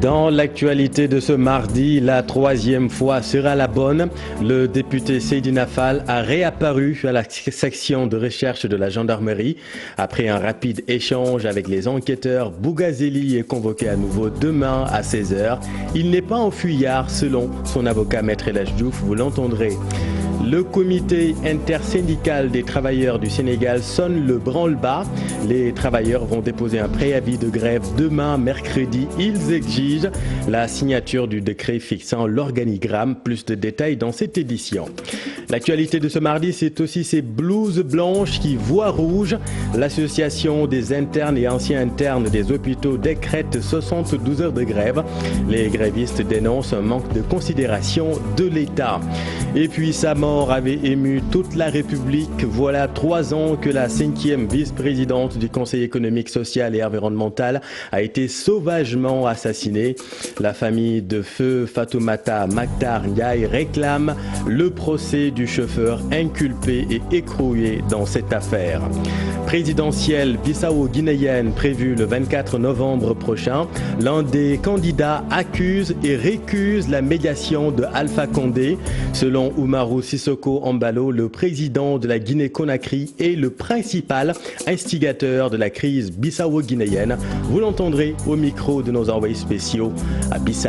Dans l'actualité de ce mardi, la troisième fois sera la bonne. Le député Seydina Fall a réapparu à la section de recherche de la gendarmerie. Après un rapide échange avec les enquêteurs, Bougazeli est convoqué à nouveau demain à 16 h. Il n'est pas en fuyard selon son avocat Maître El Hadj Diouf, vous l'entendrez. Le comité intersyndical des travailleurs du Sénégal sonne le branle-bas. Les travailleurs vont déposer un préavis de grève demain, mercredi. Ils exigent la signature du décret fixant l'organigramme. Plus de détails dans cette édition. L'actualité de ce mardi, c'est aussi ces blouses blanches qui voient rouge. L'association des internes et anciens internes des hôpitaux décrète 72 heures de grève. Les grévistes dénoncent un manque de considération de l'État. Et puis sa mort avait ému toute la République. Voilà 3 ans que la 5e vice-présidente du Conseil économique, social et environnemental a été sauvagement assassinée. La famille de feu Fatoumata Mactar Ndiaye réclame le procès du chauffeur inculpé et écroué dans cette affaire. Présidentielle bissau-guinéenne prévue le 24 novembre prochain. L'un des candidats accuse et récuse la médiation de Alpha Condé. Selon Oumarou Sissoko Embalo, le président de la Guinée-Conakry est le principal instigateur de la crise bissau-guinéenne. Vous l'entendrez au micro de nos envoyés spéciaux à Bissau.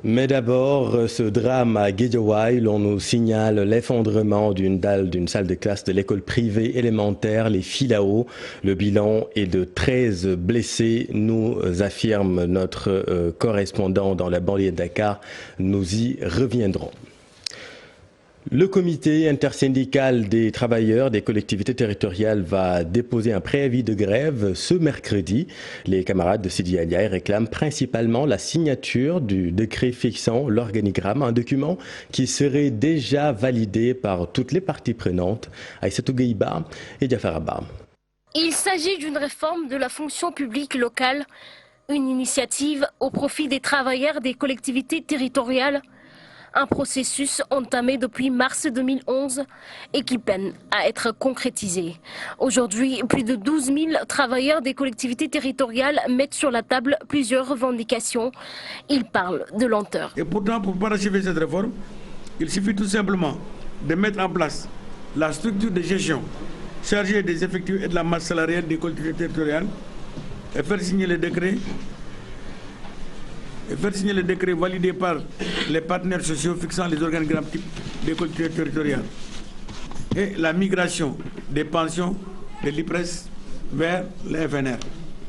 Mais d'abord, ce drame à Guédiawaye, l'on nous signale l'effondrement d'une dalle d'une salle de classe de l'école privée élémentaire, les Filao. Le bilan est de 13 blessés, nous affirme notre correspondant dans la banlieue de Dakar. Nous y reviendrons. Le comité intersyndical des travailleurs des collectivités territoriales va déposer un préavis de grève ce mercredi. Les camarades de Sidi Aliaye réclament principalement la signature du décret fixant l'organigramme, un document qui serait déjà validé par toutes les parties prenantes. Aïssatou Gueiba et Diafar Abba. Il s'agit d'une réforme de la fonction publique locale, une initiative au profit des travailleurs des collectivités territoriales. Un processus entamé depuis mars 2011 et qui peine à être concrétisé. Aujourd'hui, plus de 12 000 travailleurs des collectivités territoriales mettent sur la table plusieurs revendications. Ils parlent de lenteur. Et pourtant, pour parachever cette réforme, il suffit tout simplement de mettre en place la structure de gestion chargée des effectifs et de la masse salariale des collectivités territoriales et faire signer les décrets. Faire signer le décret validé par les partenaires sociaux fixant les organigrammes types des collectivités territoriales et la migration des pensions de l'IPRES vers le FNR.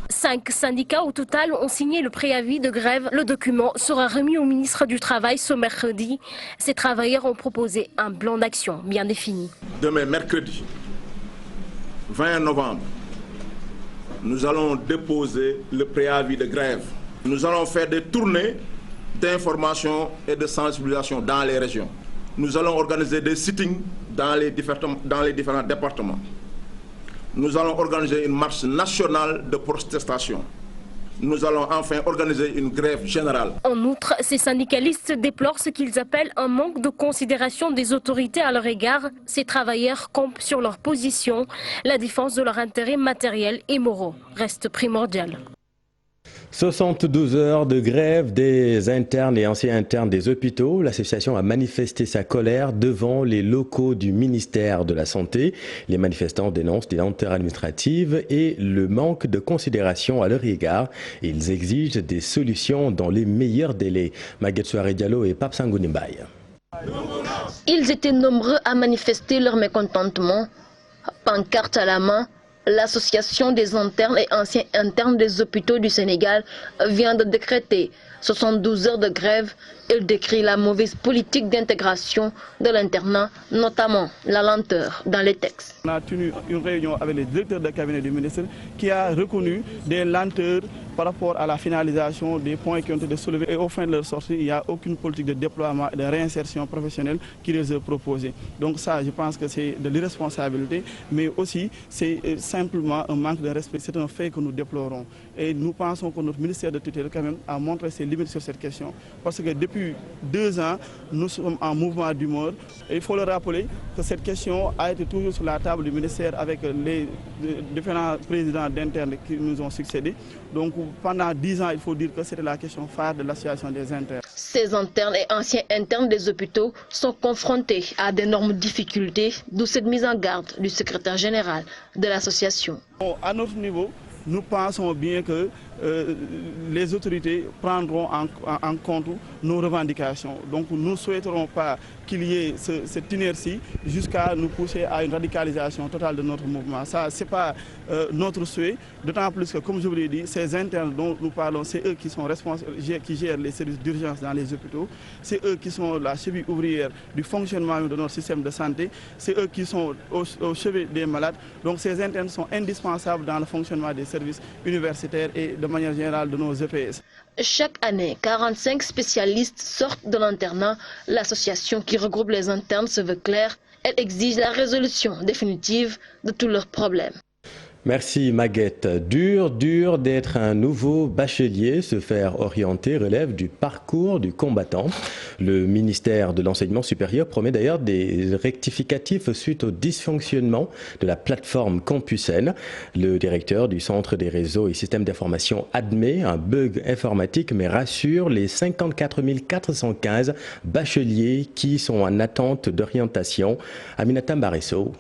5 syndicats au total ont signé le préavis de grève. Le document sera remis au ministre du Travail ce mercredi. Ces travailleurs ont proposé un plan d'action bien défini. Demain, mercredi 20 novembre, nous allons déposer le préavis de grève. Nous allons faire des tournées d'information et de sensibilisation dans les régions. Nous allons organiser des sittings dans les différents départements. Nous allons organiser une marche nationale de protestation. Nous allons enfin organiser une grève générale. En outre, ces syndicalistes déplorent ce qu'ils appellent un manque de considération des autorités à leur égard. Ces travailleurs campent sur leur position. La défense de leurs intérêts matériels et moraux reste primordiale. 72 heures de grève des internes et anciens internes des hôpitaux. L'association a manifesté sa colère devant les locaux du ministère de la Santé. Les manifestants dénoncent des lenteurs administratives et le manque de considération à leur égard. Ils exigent des solutions dans les meilleurs délais. Maguette Souare Diallo et Pape Sangouni Mbaye. Ils étaient nombreux à manifester leur mécontentement. Pancarte à la main, l'Association des internes et anciens internes des hôpitaux du Sénégal vient de décréter 72 heures de grève. Elle décrit la mauvaise politique d'intégration de l'internat, notamment la lenteur dans les textes. On a tenu une réunion avec les directeurs de cabinet du ministre qui a reconnu des lenteurs par rapport à la finalisation des points qui ont été soulevés et au fin de leur sortie, il n'y a aucune politique de déploiement et de réinsertion professionnelle qui les est proposée. Donc ça, je pense que c'est de l'irresponsabilité, mais aussi c'est simplement un manque de respect. C'est un fait que nous déplorons. Et nous pensons que notre ministère de tutelle quand même a montré ses limites sur cette question. Parce que depuis 2 ans, nous sommes en mouvement d'humeur. Et il faut le rappeler que cette question a été toujours sur la table du ministère avec les différents présidents d'internes qui nous ont succédé. Donc pendant 10 ans, il faut dire que c'était la question phare de l'association des internes. Ces internes et anciens internes des hôpitaux sont confrontés à d'énormes difficultés, d'où cette mise en garde du secrétaire général de l'association. À notre niveau, nous pensons bien que les autorités prendront en compte nos revendications. Donc nous ne souhaiterons pas qu'il y ait cette inertie jusqu'à nous pousser à une radicalisation totale de notre mouvement. Ça, ce n'est pas notre souhait, d'autant plus que, comme je vous l'ai dit, ces internes dont nous parlons, c'est eux qui sont responsables, qui gèrent les services d'urgence dans les hôpitaux, c'est eux qui sont la cheville ouvrière du fonctionnement de notre système de santé, c'est eux qui sont au chevet des malades. Donc ces internes sont indispensables dans le fonctionnement des services universitaires et de manière générale de nos EPS. Chaque année, 45 spécialistes sortent de l'internat. L'association qui regroupe les internes se veut claire. Elle exige la résolution définitive de tous leurs problèmes. Merci Maguette. Dur d'être un nouveau bachelier. Se faire orienter relève du parcours du combattant. Le ministère de l'Enseignement supérieur promet d'ailleurs des rectificatifs suite au dysfonctionnement de la plateforme Campusen. Le directeur du Centre des réseaux et systèmes d'information admet un bug informatique mais rassure les 54 415 bacheliers qui sont en attente d'orientation. Aminata Mbaresso.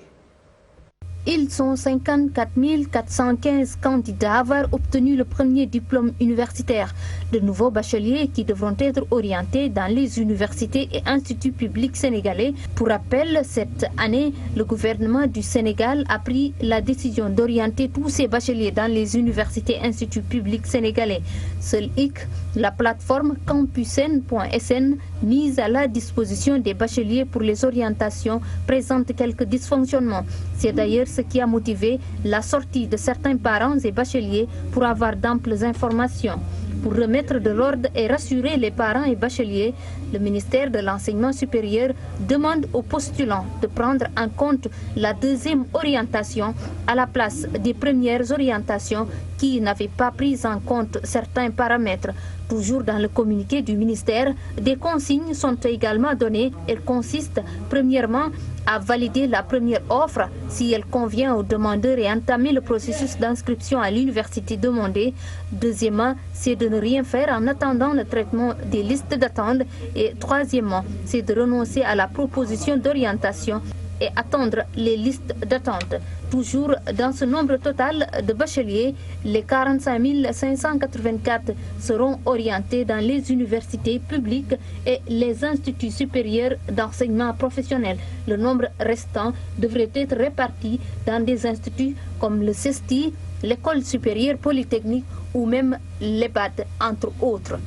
Ils sont 54 415 candidats à avoir obtenu le premier diplôme universitaire. De nouveaux bacheliers qui devront être orientés dans les universités et instituts publics sénégalais. Pour rappel, cette année, le gouvernement du Sénégal a pris la décision d'orienter tous ces bacheliers dans les universités et instituts publics sénégalais. Seul hic, la plateforme campusen.sn mise à la disposition des bacheliers pour les orientations présente quelques dysfonctionnements. C'est d'ailleurs ce qui a motivé la sortie de certains parents et bacheliers pour avoir d'amples informations. Pour remettre de l'ordre et rassurer les parents et bacheliers, le ministère de l'Enseignement supérieur demande aux postulants de prendre en compte la deuxième orientation à la place des premières orientations qui n'avaient pas pris en compte certains paramètres. Toujours dans le communiqué du ministère, des consignes sont également données. Elles consistent premièrement à valider la première offre si elle convient aux demandeurs et entamer le processus d'inscription à l'université demandée. Deuxièmement, c'est de ne rien faire en attendant le traitement des listes d'attente. Et troisièmement, c'est de renoncer à la proposition d'orientation et attendre les listes d'attente. Toujours dans ce nombre total de bacheliers, les 45 584 seront orientés dans les universités publiques et les instituts supérieurs d'enseignement professionnel. Le nombre restant devrait être réparti dans des instituts comme le CESTI, l'École supérieure polytechnique ou même l'EBAD, entre autres.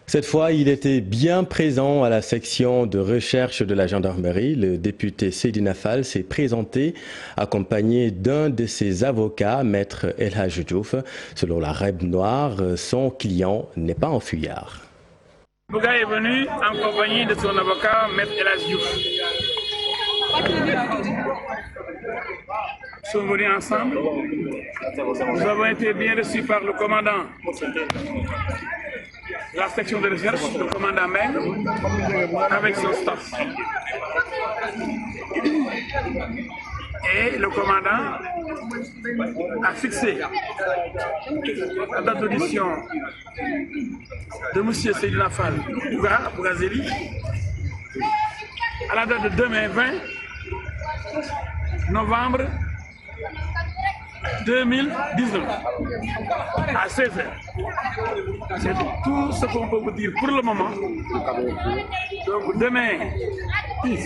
Cette fois, il était bien présent à la section de recherche de la gendarmerie. Le député Seydina Fall s'est présenté accompagné d'un de ses avocats, Maître El Hadj Diouf. Selon la Règle Noire, son client n'est pas un fuyard. Bouga est venu en compagnie de son avocat, Maître El Hadj Diouf. Nous sommes venus ensemble. Nous avons été bien reçus par le commandant la section de recherche, le commandant Meng, avec son staff. Et le commandant a fixé la date d'audition de M. Seydina Fall Bougazeli à la date de demain 20 novembre 2019 à 16h. C'est tout ce qu'on peut vous dire pour le moment. Donc demain, M.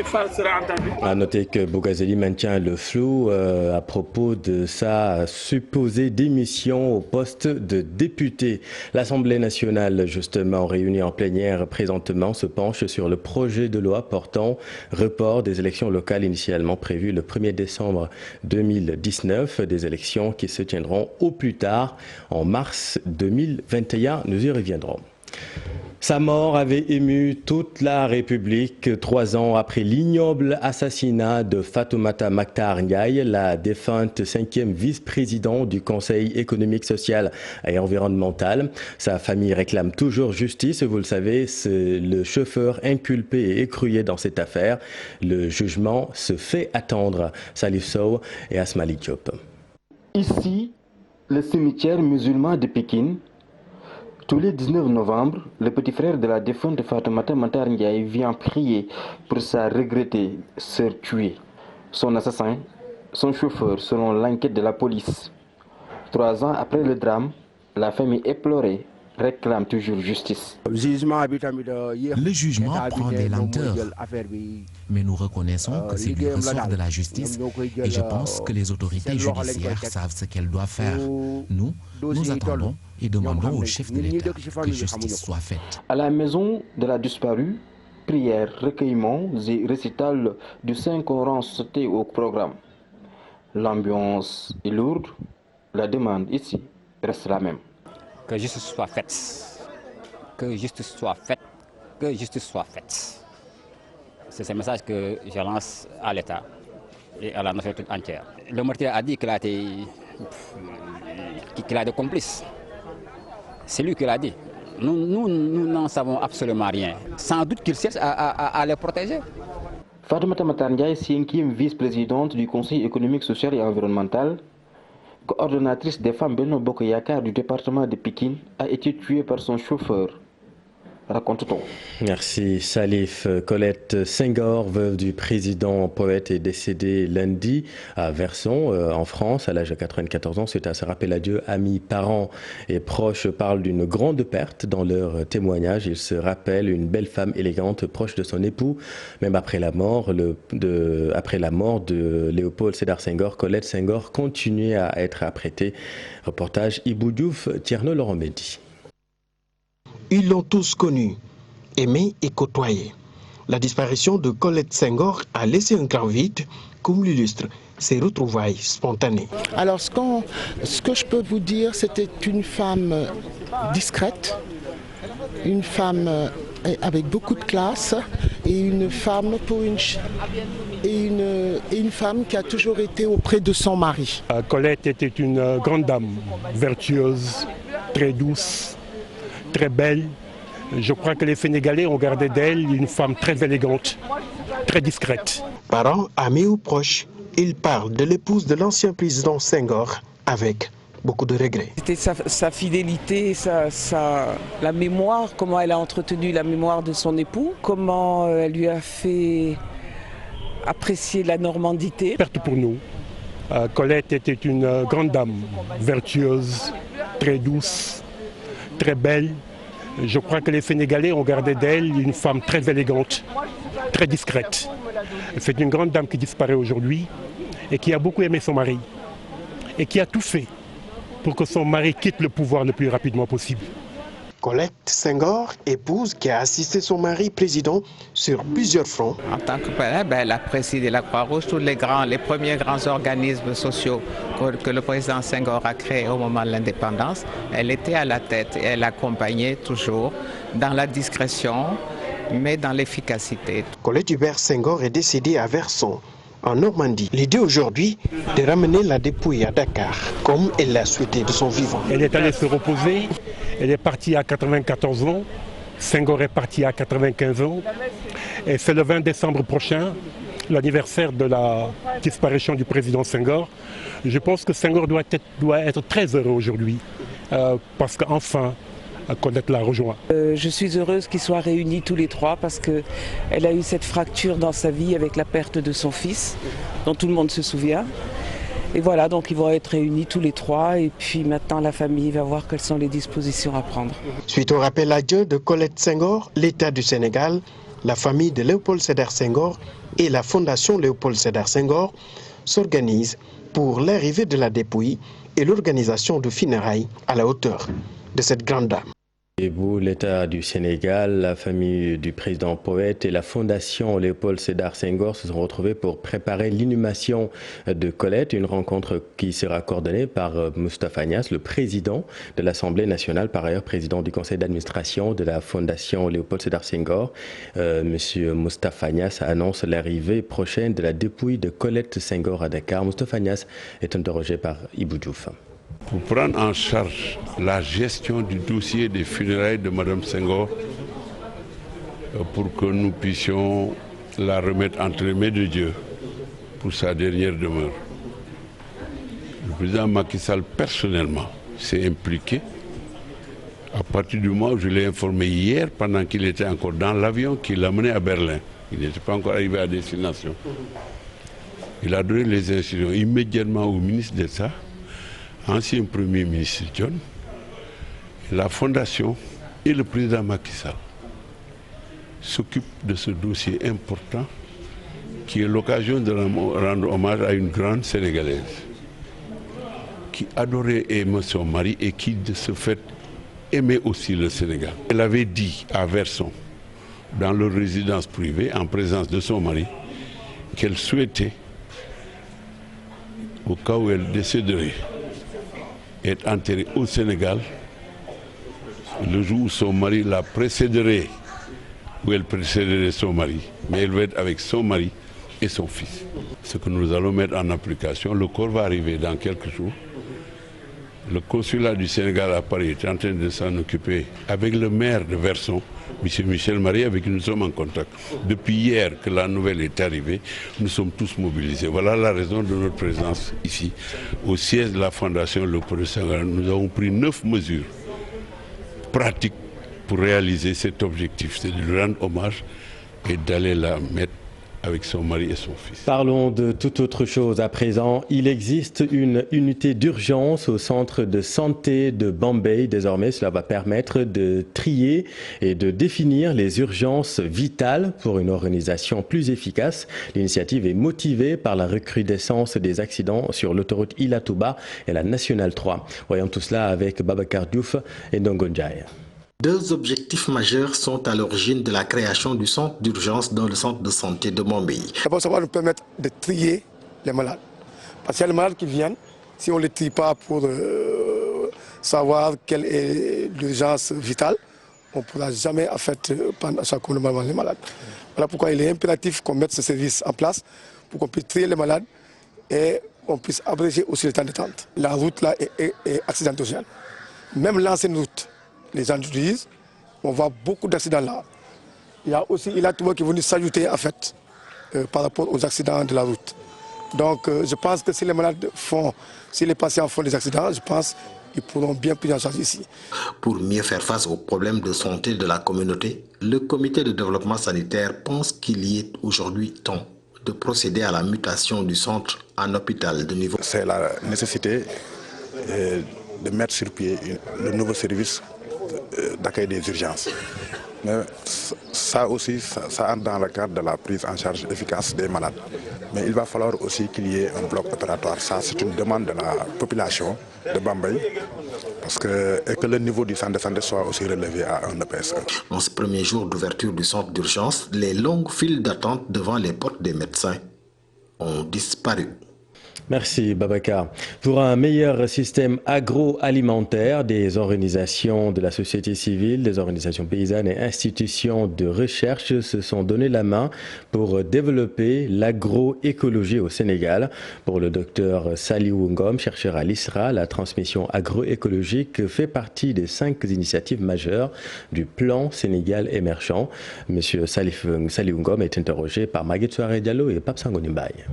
Fall sera entendu. À noter que Bougazeli maintient le flou à propos de sa supposée démission au poste de député. L'Assemblée nationale, justement réunie en plénière présentement, se penche sur le projet de loi portant report des élections locales initialement prévues le 1er décembre 2019. 2019, des élections qui se tiendront au plus tard en mars 2021. Nous y reviendrons. Sa mort avait ému toute la République 3 ans après l'ignoble assassinat de Fatoumata Mactar Ndiaye, la défunte 5e vice-présidente du Conseil économique, social et environnemental. Sa famille réclame toujours justice. Vous le savez, c'est le chauffeur inculpé et écroué dans cette affaire. Le jugement se fait attendre. Salif Sow et Asmali Diop. Ici, le cimetière musulman de Pékin. Tous les 19 novembre, le petit frère de la défunte Fatoumata Mactar Ndiaye vient prier pour sa regrettée sœur tuée. Son assassin, son chauffeur, selon l'enquête de la police. 3 ans après le drame, la famille éplorée réclame toujours justice. Le jugement prend des lenteurs, mais nous reconnaissons que c'est du ressort de la justice et je pense que les autorités judiciaires savent ce qu'elles doivent faire. Nous attendons et demandons au chef de l'État que justice soit faite. À la maison de la disparue, prières, recueillements et récitals du Saint-Coran sautés au programme. L'ambiance est lourde, la demande ici reste la même. Que justice soit faite, que justice soit faite, que justice soit faite. C'est ce message que je lance à l'État et à la nation toute entière. Le meurtrier a dit qu'il a des complices. C'est lui qui l'a dit. Nous n'en savons absolument rien. Sans doute qu'il cherche à les protéger. Fatoumata Mactar Ndiaye, 5e vice-présidente du Conseil économique, social et environnemental, coordonnatrice des femmes Benno Bokk Yakaar du département de Pékin, a été tuée par son chauffeur. Raconte-t-on. Merci Salif. Colette Senghor, veuve du président poète, est décédée lundi à Verson, en France, à l'âge de 94 ans. Suite à ce rappel à Dieu, amis, parents et proches parlent d'une grande perte dans leur témoignage. Ils se rappellent une belle femme élégante, proche de son époux. Même après la mort de Léopold Sédar Senghor, Colette Senghor continuait à être apprêtée. Reportage Ibou Diouf, Tierno Laurent Mendy. Ils l'ont tous connu, aimé et côtoyé. La disparition de Colette Senghor a laissé un grand vide, comme l'illustrent ses retrouvailles spontanées. Alors ce que je peux vous dire, c'était une femme discrète, une femme avec beaucoup de classe et une femme femme qui a toujours été auprès de son mari. Colette était une grande dame, vertueuse, très douce, très belle. Je crois que les Sénégalais ont gardé d'elle une femme très élégante, très discrète. Parents, amis ou proches, ils parlent de l'épouse de l'ancien président Senghor avec beaucoup de regrets. C'était sa fidélité, la mémoire, comment elle a entretenu la mémoire de son époux, comment elle lui a fait apprécier la normandité. Perte pour nous. Colette était une grande dame, vertueuse, très douce, très belle. Je crois que les Sénégalais ont gardé d'elle une femme très élégante, très discrète. C'est une grande dame qui disparaît aujourd'hui et qui a beaucoup aimé son mari et qui a tout fait pour que son mari quitte le pouvoir le plus rapidement possible. Colette Senghor, épouse qui a assisté son mari président sur plusieurs fronts. En tant que père, elle a présidé la Croix-Rouge, tous les premiers grands organismes sociaux que le président Senghor a créés au moment de l'indépendance. Elle était à la tête et elle accompagnait toujours dans la discrétion, mais dans l'efficacité. Colette Hubert Senghor est décédée à Verson, en Normandie. L'idée aujourd'hui de ramener la dépouille à Dakar, comme elle l'a souhaité de son vivant. Elle est allée se reposer, elle est partie à 94 ans, Senghor est parti à 95 ans, et c'est le 20 décembre prochain, l'anniversaire de la disparition du président Senghor. Je pense que Senghor doit être très heureux aujourd'hui, parce qu'enfin, Colette l'a rejoint. Je suis heureuse qu'ils soient réunis tous les trois parce qu'elle a eu cette fracture dans sa vie avec la perte de son fils, dont tout le monde se souvient. Et voilà, donc ils vont être réunis tous les trois et puis maintenant la famille va voir quelles sont les dispositions à prendre. Suite au rappel à Dieu de Colette Senghor, l'État du Sénégal, la famille de Léopold Sédar Senghor et la Fondation Léopold Sédar Senghor s'organisent pour l'arrivée de la dépouille et l'organisation de funérailles à la hauteur de cette grande dame. Et vous, l'État du Sénégal, la famille du président poète et la fondation Léopold Sédar Senghor se sont retrouvés pour préparer l'inhumation de Colette, une rencontre qui sera coordonnée par Moustapha Niasse, le président de l'Assemblée nationale, par ailleurs président du conseil d'administration de la fondation Léopold Sédar Senghor. Monsieur Moustapha Niasse annonce l'arrivée prochaine de la dépouille de Colette Senghor à Dakar. Moustapha Niasse est interrogé par Ibou Diouf. Pour prendre en charge la gestion du dossier des funérailles de Mme Senghor, pour que nous puissions la remettre entre les mains de Dieu pour sa dernière demeure. Le président Macky Sall, personnellement, s'est impliqué à partir du moment où je l'ai informé hier, pendant qu'il était encore dans l'avion qui l'a mené à Berlin. Il n'était pas encore arrivé à destination. Il a donné les instructions immédiatement au ministre d'État, ancien Premier ministre John, la Fondation et le président Macky Sall s'occupent de ce dossier important qui est l'occasion de rendre hommage à une grande Sénégalaise qui adorait et aimait son mari et qui de ce fait aimait aussi le Sénégal. Elle avait dit à Verson, dans leur résidence privée, en présence de son mari, qu'elle souhaitait, au cas où elle décéderait, être enterrée au Sénégal le jour où son mari la précéderait, où elle précéderait son mari, mais elle va être avec son mari et son fils. Ce que nous allons mettre en application, le corps va arriver dans quelques jours. Le consulat du Sénégal à Paris est en train de s'en occuper avec le maire de Verson, M. Michel Marie, avec qui nous sommes en contact. Depuis hier que la nouvelle est arrivée, nous sommes tous mobilisés. Voilà la raison de notre présence ici, au siège de la Fondation Léopold Senghor. Nous avons pris 9 mesures pratiques pour réaliser cet objectif, c'est de lui rendre hommage et d'aller la mettre avec son mari et son fils. Parlons de toute autre chose à présent. Il existe une unité d'urgence au centre de santé de Bambey. Désormais, cela va permettre de trier et de définir les urgences vitales pour une organisation plus efficace. L'initiative est motivée par la recrudescence des accidents sur l'autoroute Ila-Touba et la Nationale 3. Voyons tout cela avec Babacar Diouf et Ndongo Ndiaye. 2 objectifs majeurs sont à l'origine de la création du centre d'urgence dans le centre de santé de Bambey. D'abord, ça va nous permettre de trier les malades. Parce qu'il y a les malades qui viennent, si on ne les trie pas pour savoir quelle est l'urgence vitale, on ne pourra à prendre à chaque moment les malades. Voilà pourquoi il est impératif qu'on mette ce service en place pour qu'on puisse trier les malades et qu'on puisse abréger aussi le temps d'attente. La route là est accidentogène. Même l'ancienne route, les gens utilisent, on voit beaucoup d'accidents là. Il y a aussi Ila-Touba qui est venu s'ajouter en fait par rapport aux accidents de la route. Donc je pense que si les patients font des accidents, je pense qu'ils pourront bien pris en charge ici. Pour mieux faire face aux problèmes de santé de la communauté, le comité de développement sanitaire pense qu'il y est aujourd'hui temps de procéder à la mutation du centre en hôpital de niveau. C'est la nécessité de mettre sur pied le nouveau service d'accueil des urgences. Mais ça aussi, ça entre dans le cadre de la prise en charge efficace des malades. Mais il va falloir aussi qu'il y ait un bloc opératoire. Ça, c'est une demande de la population de Bambey et que le niveau du centre de santé soit aussi relevé à un EPS. En ce premier jour d'ouverture du centre d'urgence, les longues files d'attente devant les portes des médecins ont disparu. Merci Babacar. Pour un meilleur système agroalimentaire, des organisations de la société civile, des organisations paysannes et institutions de recherche se sont donné la main pour développer l'agroécologie au Sénégal. Pour le docteur Saliou Ngom, chercheur à l'ISRA, la transmission agroécologique fait partie des 5 initiatives majeures du plan Sénégal émergent. Monsieur Saliou Ngom est interrogé par Maguette Souare Diallo et Pape Sangoni Mbaye.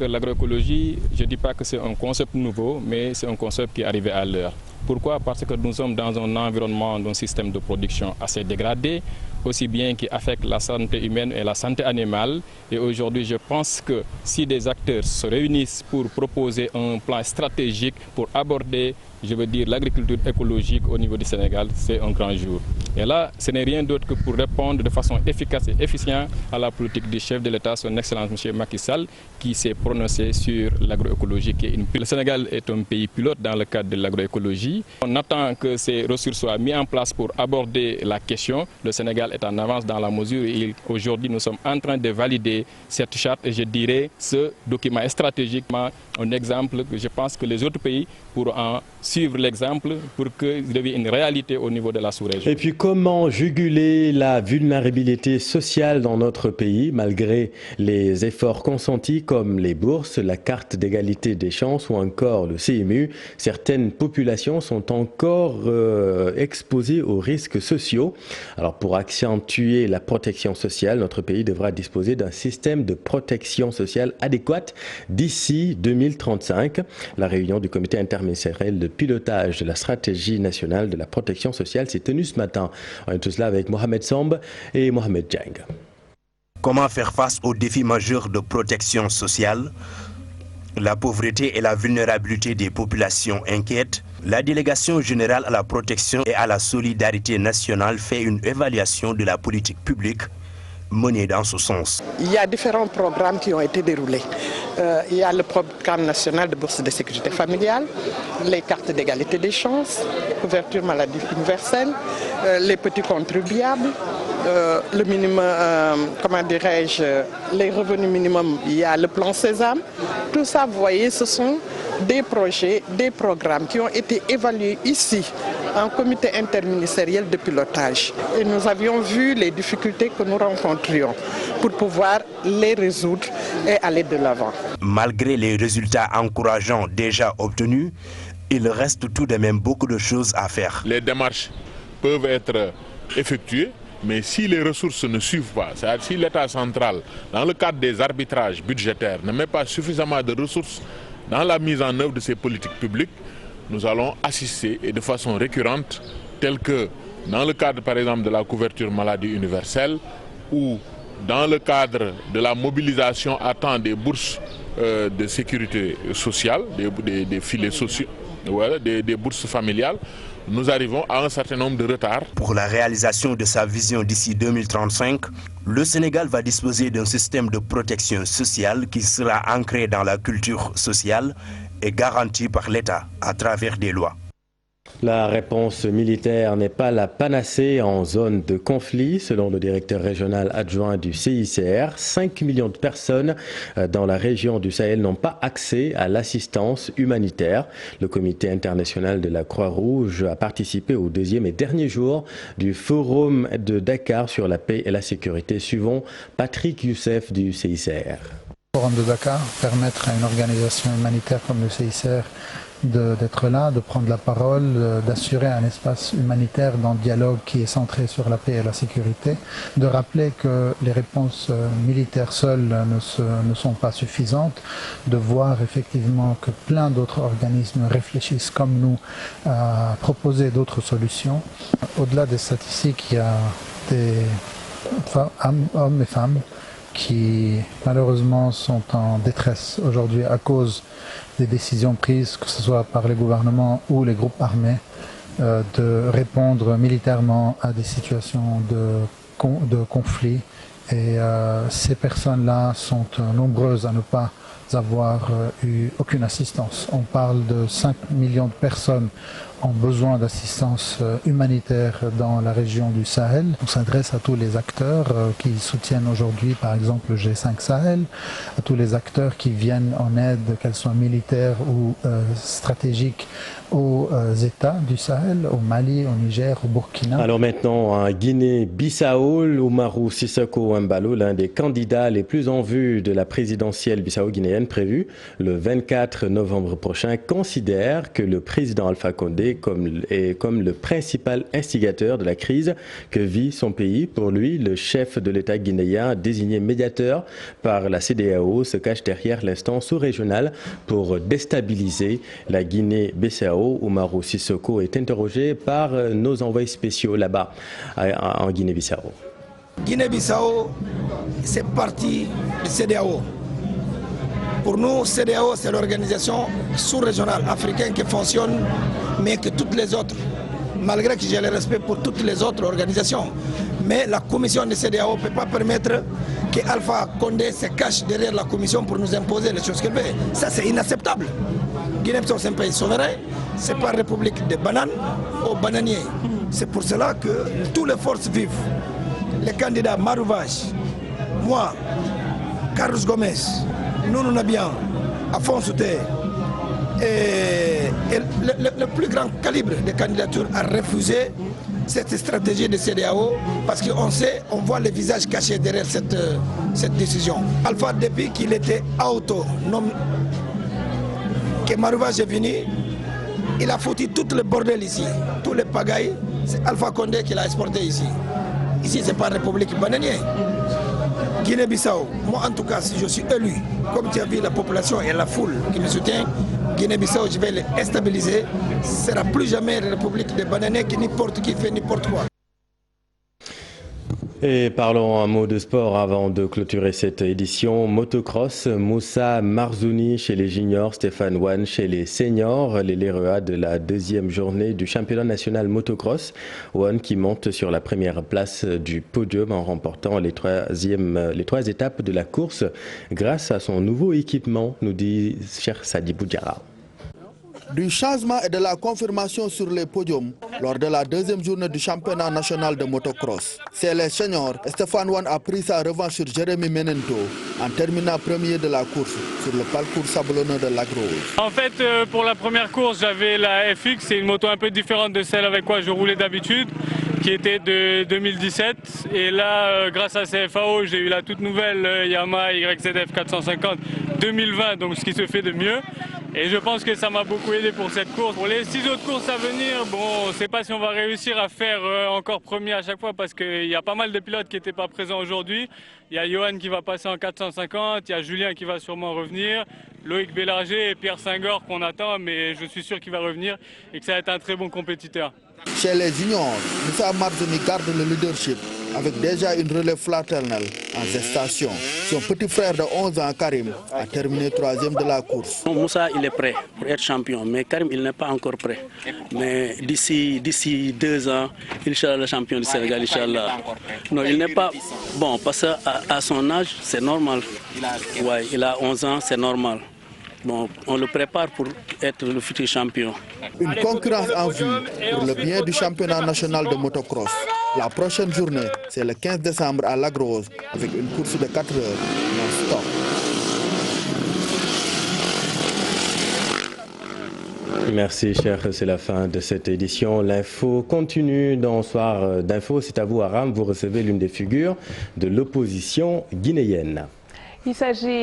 L'agroécologie, je ne dis pas que c'est un concept nouveau, mais c'est un concept qui est arrivé à l'heure. Pourquoi? Parce que nous sommes dans un environnement, d'un système de production assez dégradé, aussi bien qui affecte la santé humaine et la santé animale. Et aujourd'hui, je pense que si des acteurs se réunissent pour proposer un plan stratégique pour aborder, je veux dire, l'agriculture écologique au niveau du Sénégal, c'est un grand jour. Et là, ce n'est rien d'autre que pour répondre de façon efficace et efficiente à la politique du chef de l'État, son Excellence M. Macky Sall, qui s'est prononcé sur l'agroécologie. Le Sénégal est un pays pilote dans le cadre de l'agroécologie. stratégie. On attend que ces ressources soient mises en place pour aborder la question. Le Sénégal est en avance dans la mesure où aujourd'hui nous sommes en train de valider cette charte et je dirais ce document est stratégiquement un exemple que je pense que les autres pays pourront en suivre l'exemple pour qu'il devienne une réalité au niveau de la sous-région. Et puis comment juguler la vulnérabilité sociale dans notre pays malgré les efforts consentis comme les bourses, la carte d'égalité des chances ou encore le CMU, certaines populations sont encore exposées aux risques sociaux. Alors pour accentuer la protection sociale, notre pays devra disposer d'un système de protection sociale adéquate d'ici 2035. La réunion du comité interministériel de pilotage de la stratégie nationale de la protection sociale s'est tenue ce matin. On est tous là avec Mohamed Samb et Mohamed Djeng. Comment faire face aux défis majeurs de protection sociale? La pauvreté et la vulnérabilité des populations inquiètent. La délégation générale à la protection et à la solidarité nationale fait une évaluation de la politique publique menée dans ce sens. Il y a différents programmes qui ont été déroulés. Il y a le programme national de bourse de sécurité familiale, les cartes d'égalité des chances, couverture maladie universelle, les petits contribuables, le minimum, comment dirais-je, les revenus minimums, il y a le plan Sésame. Tout ça, vous voyez, ce sont des projets, des programmes qui ont été évalués ici en comité interministériel de pilotage. Et nous avions vu les difficultés que nous rencontrions pour pouvoir les résoudre et aller de l'avant. Malgré les résultats encourageants déjà obtenus, il reste tout de même beaucoup de choses à faire. Les démarches peuvent être effectuées, mais si les ressources ne suivent pas, c'est-à-dire si l'État central, dans le cadre des arbitrages budgétaires, ne met pas suffisamment de ressources dans la mise en œuvre de ces politiques publiques, nous allons assister et de façon récurrente, tel que dans le cadre par exemple de la couverture maladie universelle ou dans le cadre de la mobilisation à temps des bourses de sécurité sociale, des filets sociaux, des bourses familiales, nous arrivons à un certain nombre de retards. Pour la réalisation de sa vision d'ici 2035, le Sénégal va disposer d'un système de protection sociale qui sera ancré dans la culture sociale et garanti par l'État à travers des lois. La réponse militaire n'est pas la panacée en zone de conflit. Selon le directeur régional adjoint du CICR, 5 millions de personnes dans la région du Sahel n'ont pas accès à l'assistance humanitaire. Le comité international de la Croix-Rouge a participé au deuxième et dernier jour du forum de Dakar sur la paix et la sécurité. Suivons Patrick Youssef du CICR. Le forum de Dakar, permettre à une organisation humanitaire comme le CICR d'être là, de prendre la parole, d'assurer un espace humanitaire dans le dialogue qui est centré sur la paix et la sécurité, de rappeler que les réponses militaires seules ne sont pas suffisantes, de voir effectivement que plein d'autres organismes réfléchissent comme nous à proposer d'autres solutions. Au-delà des statistiques, il y a des hommes et femmes qui malheureusement sont en détresse aujourd'hui à cause des décisions prises, que ce soit par les gouvernements ou les groupes armés, de répondre militairement à des situations de conflit. Et ces personnes-là sont nombreuses à ne pas avoir eu aucune assistance. On parle de 5 millions de personnes ont besoin d'assistance humanitaire dans la région du Sahel. On s'adresse à tous les acteurs qui soutiennent aujourd'hui par exemple le G5 Sahel, à tous les acteurs qui viennent en aide, qu'elles soient militaires ou stratégiques, aux États du Sahel, au Mali, au Niger, au Burkina. Alors maintenant, en Guinée-Bissau, Oumarou Sissoko Embalo, l'un des candidats les plus en vue de la présidentielle bissau-guinéenne prévue le 24 novembre prochain, considère que le président Alpha Condé est comme le principal instigateur de la crise que vit son pays. Pour lui, le chef de l'État guinéen, désigné médiateur par la CEDEAO, se cache derrière l'instance sous-régionale pour déstabiliser la Guinée-Bissau. Oumarou Sissoko est interrogé par nos envoyés spéciaux là-bas en Guinée-Bissau. Guinée-Bissau, c'est parti du CEDEAO. Pour nous, CEDEAO, c'est l'organisation sous-régionale africaine qui fonctionne, mais que toutes les autres, malgré que j'ai le respect pour toutes les autres organisations, mais la commission de CEDEAO ne peut pas permettre qu'Alpha Condé se cache derrière la commission pour nous imposer les choses qu'elle veut. Ça, c'est inacceptable. Guinée-Bissau, c'est un pays souverain, c'est pas république des bananes aux bananiers. C'est pour cela que tous les forces vives, les candidats Marouvage, moi, Carlos Gomez, Nounou Nabian, Afonso Té, et le plus grand calibre des candidatures a refusé cette stratégie de CEDEAO parce qu'on sait, on voit les visages cachés derrière cette décision. Alpha, depuis qu'il était autonome, que Marouvage est venu, il a foutu tout le bordel ici, tous les pagailles, c'est Alpha Condé qui l'a exporté ici. Ici, c'est pas la République bananière. Guinée-Bissau, moi en tout cas, si je suis élu, comme tu as vu la population et la foule qui me soutient, Guinée-Bissau, je vais les stabiliser. Ce ne sera plus jamais la République des bananiers qui n'importe qui fait n'importe quoi. Et parlons un mot de sport avant de clôturer cette édition. Motocross, Moussa Marzouni chez les juniors, Stéphane Wan chez les seniors. Les lauréats de la deuxième journée du championnat national motocross. Wan qui monte sur la première place du podium en remportant les trois étapes de la course grâce à son nouveau équipement, nous dit Cheikh Sadibou Diarra. Du changement et de la confirmation sur les podiums lors de la deuxième journée du championnat national de motocross. C'est les seniors. Stéphane Wan a pris sa revanche sur Jérémy Menento en terminant premier de la course sur le parcours sablonneux de Lagrose. En fait, pour la première course, j'avais la FX, c'est une moto un peu différente de celle avec quoi je roulais d'habitude, qui était de 2017. Et là, grâce à CFAO, j'ai eu la toute nouvelle Yamaha YZF 450 2020, donc ce qui se fait de mieux. Et je pense que ça m'a beaucoup aidé pour cette course. Pour les 6 autres courses à venir, bon, on ne sait pas si on va réussir à faire encore premier à chaque fois parce qu'il y a pas mal de pilotes qui n'étaient pas présents aujourd'hui. Il y a Johan qui va passer en 450, il y a Julien qui va sûrement revenir, Loïc Bélarger et Pierre Senghor qu'on attend, mais je suis sûr qu'il va revenir et que ça va être un très bon compétiteur. Chez les juniors, Moussa Marzouni garde le leadership avec déjà une relève fraternelle en gestation. Son petit frère de 11 ans, Karim, a terminé 3e de la course. Moussa, il est prêt pour être champion, mais Karim, il n'est pas encore prêt. Mais d'ici 2 ans, Inch'Allah, le champion du Sénégal, Inch'Allah. Non, il n'est pas bon, parce qu'à son âge, c'est normal. Ouais, il a 11 ans, c'est normal. Bon, on le prépare pour être le futur champion. Une concurrence en vue pour le bien du championnat national de motocross. La prochaine journée, c'est le 15 décembre à Lagrose, avec une course de 4 heures non-stop. Merci cher, c'est la fin de cette édition. L'info continue dans Soir d'info. C'est à vous Aram, vous recevez l'une des figures de l'opposition guinéenne. Il s'agit